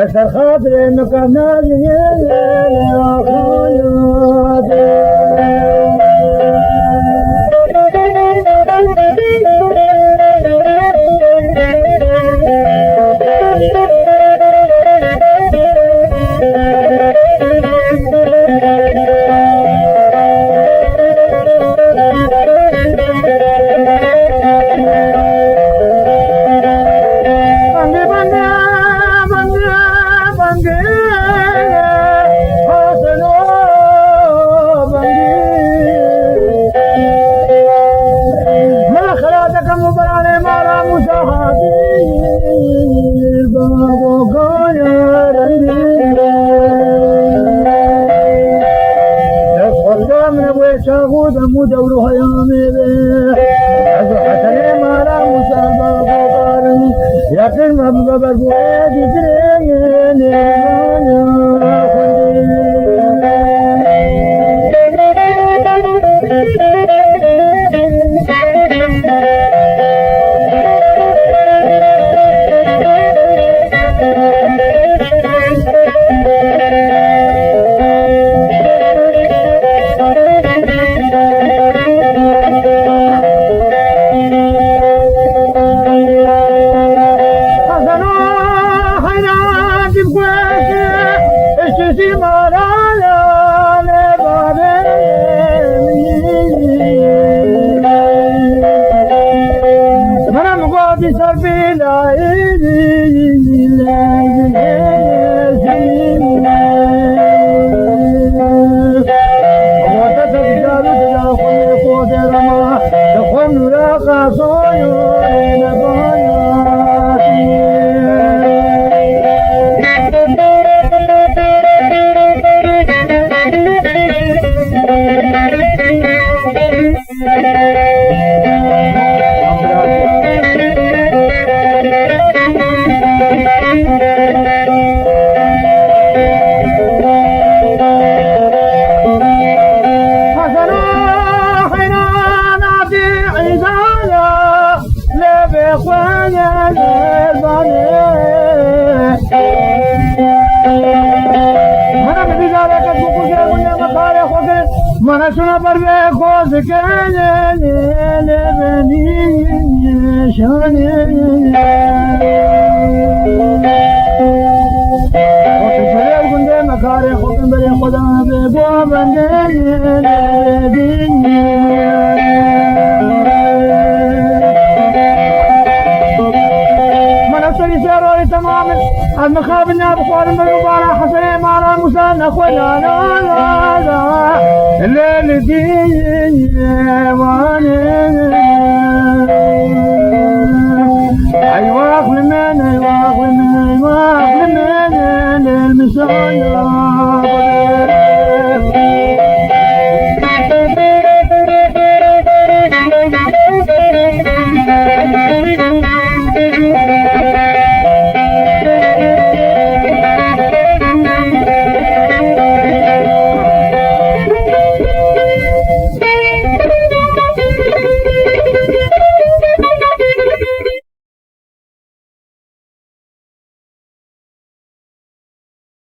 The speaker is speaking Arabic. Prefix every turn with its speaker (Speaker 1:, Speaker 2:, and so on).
Speaker 1: أسر خاطر مكاننا مدورها يا ميبه عزو حسن مارا مسابا بقارن يا كلمة ببر بوادي تريني من سنا پر به خوز کنه لبنی شانه خود گنده مکار خود بر خدا به گو بنده لبنی من سری سرای تمام از مخابنا بخارم بروبارا حسن مارا موسى نخولا لا لا لا الليل دي وانا